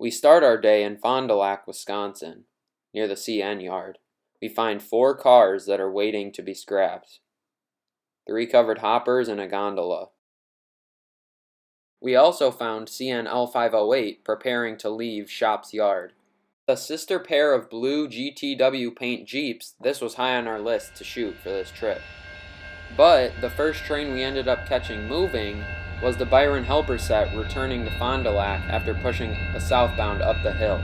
We start our day in Fond du Lac, Wisconsin, near the CN yard. We find 4 cars that are waiting to be scrapped, 3 covered hoppers and a gondola. We also found CN L508 preparing to leave shop's yard. The sister pair of blue GTW paint Jeeps, this was high on our list to shoot for this trip. But the first train we ended up catching moving was the Byron helper set returning to Fond du Lac after pushing a southbound up the hill.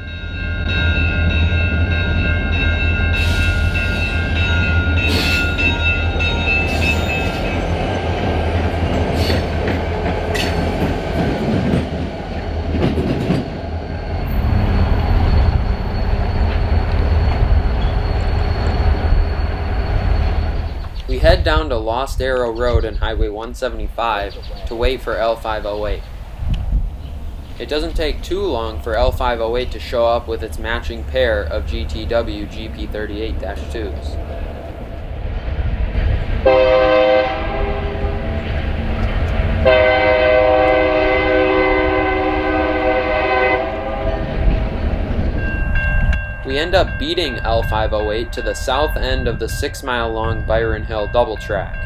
We head down to Lost Arrow Road and Highway 175 to wait for L508. It doesn't take too long for L508 to show up with its matching pair of GTW GP38-2s. We end up beating L508 to the south end of the 6-mile-long Byron Hill double track.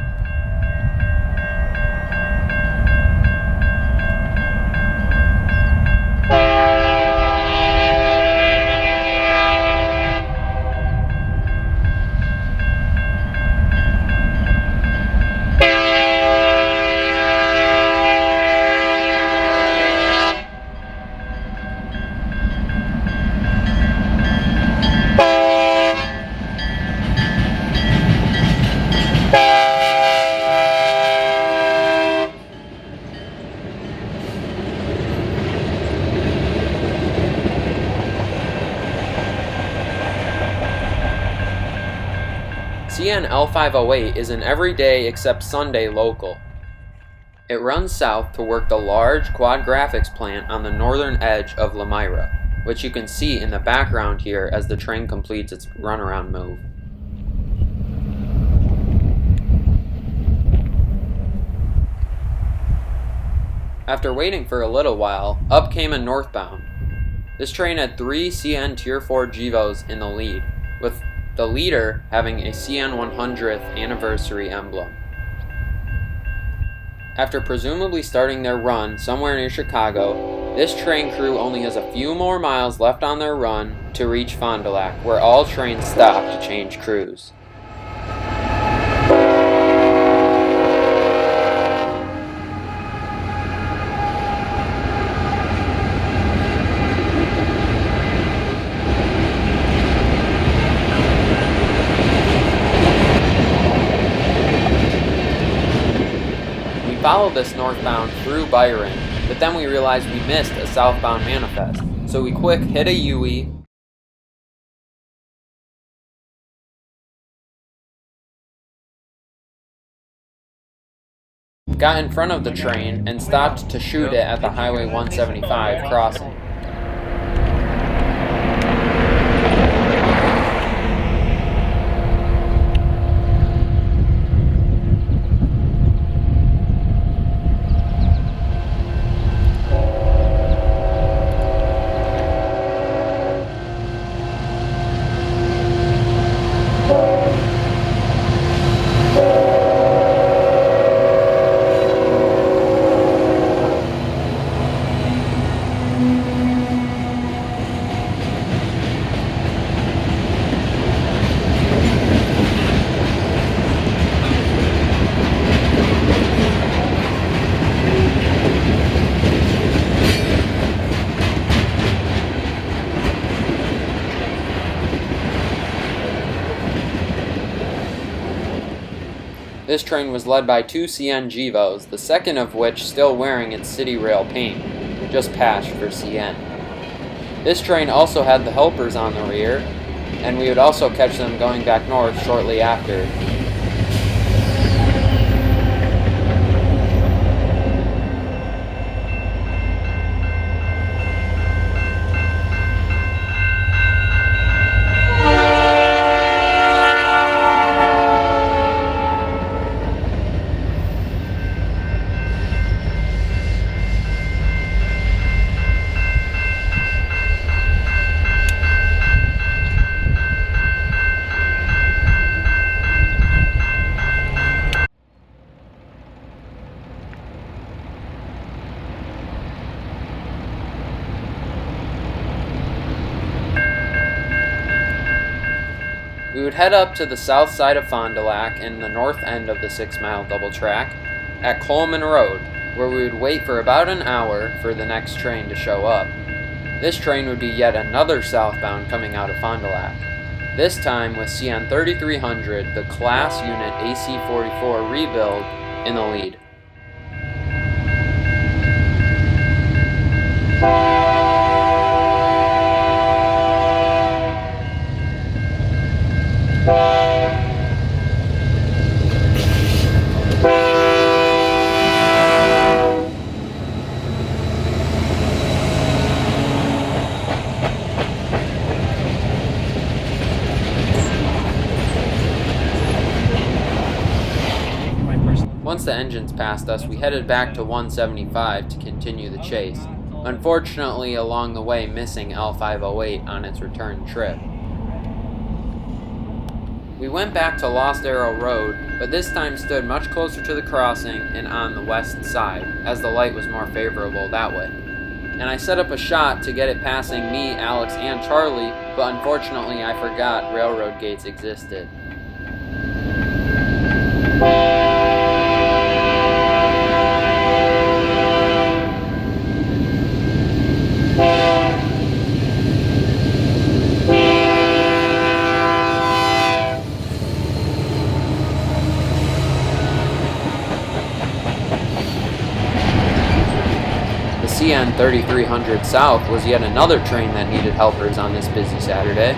CN L508 is an everyday except Sunday local. It runs south to work the large quad graphics plant on the northern edge of Lamira, which you can see in the background here as the train completes its runaround move. After waiting for a little while, up came a northbound. This train had 3 CN Tier 4 GEVOs in the lead, with the leader having a CN 100th anniversary emblem. After presumably starting their run somewhere near Chicago, this train crew only has a few more miles left on their run to reach Fond du Lac, where all trains stop to change crews. Followed this northbound through Byron, but then we realized we missed a southbound manifest, so we quick hit a U-E, got in front of the train, and stopped to shoot it at the Highway 175 crossing. This train was led by 2 CN GEVOs, the second of which still wearing its city rail paint, just patched for CN. This train also had the helpers on the rear, and we would also catch them going back north shortly after. We would head up to the south side of Fond du Lac and the north end of the 6-mile double track at Coleman Road, where we would wait for about an hour for the next train to show up. This train would be yet another southbound coming out of Fond du Lac, this time with CN 3300, the class unit AC-44 rebuild, in the lead. Once the engines passed us, we headed back to 175 to continue the chase, unfortunately along the way missing L508 on its return trip. We went back to Lost Arrow Road, but this time stood much closer to the crossing and on the west side, as the light was more favorable that way. And I set up a shot to get it passing me, Alex, and Charlie, but unfortunately I forgot railroad gates existed. CN 3300 South was yet another train that needed helpers on this busy Saturday.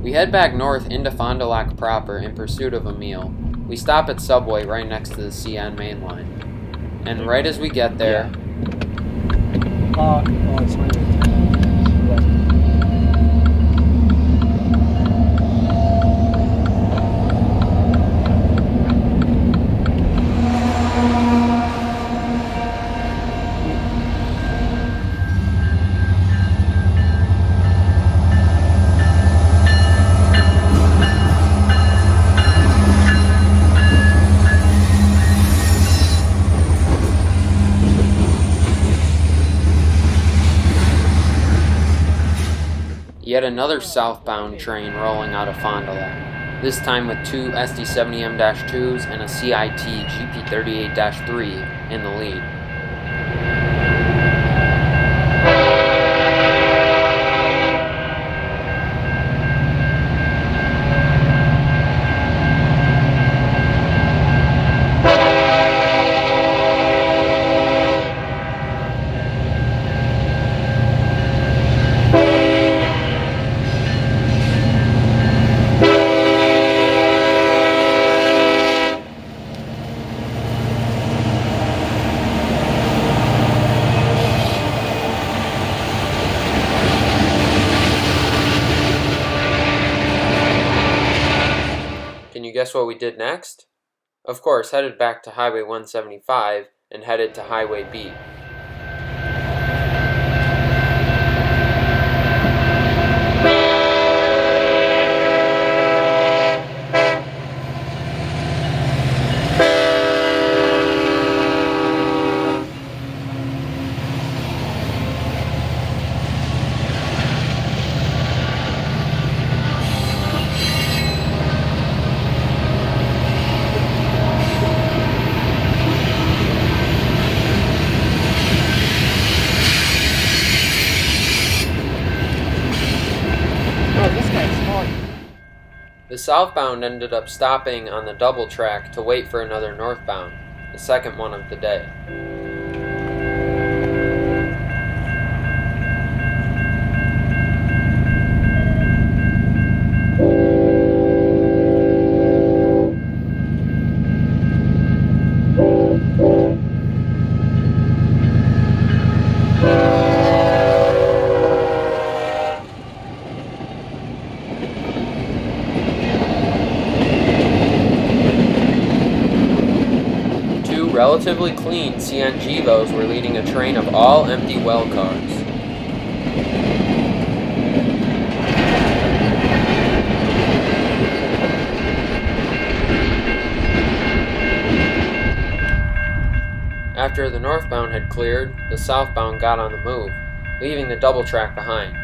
We head back north into Fond du Lac proper in pursuit of a meal. We stop at Subway right next to the CN main line. And right as we get there... it's my Yet another southbound train rolling out of Fond du Lac, this time with two SD70M-2s and a CIT GP38-3 in the lead. Can you guess what we did next? Of course, headed back to Highway 175 and headed to Highway B. The southbound ended up stopping on the double track to wait for another northbound, the second one of the day. Relatively clean CIT GVOs were leading a train of all empty well cars. After the northbound had cleared, the southbound got on the move, leaving the double track behind.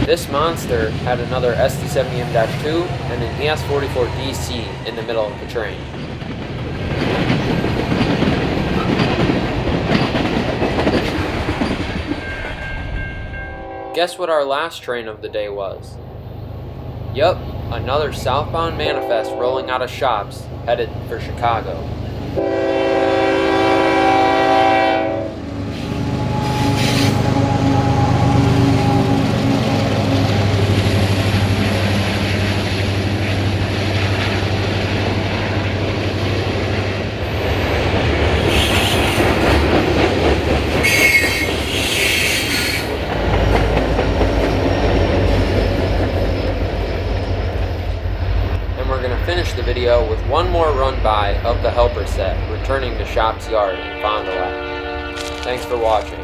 This monster had another SD70M-2 and an ES44DC in the middle of the train. Guess what our last train of the day was? Yup, another southbound manifest rolling out of shops, headed for Chicago. Finish the video with one more run by of the helper set returning to Shop's yard in Fond du Lac. Thanks for watching.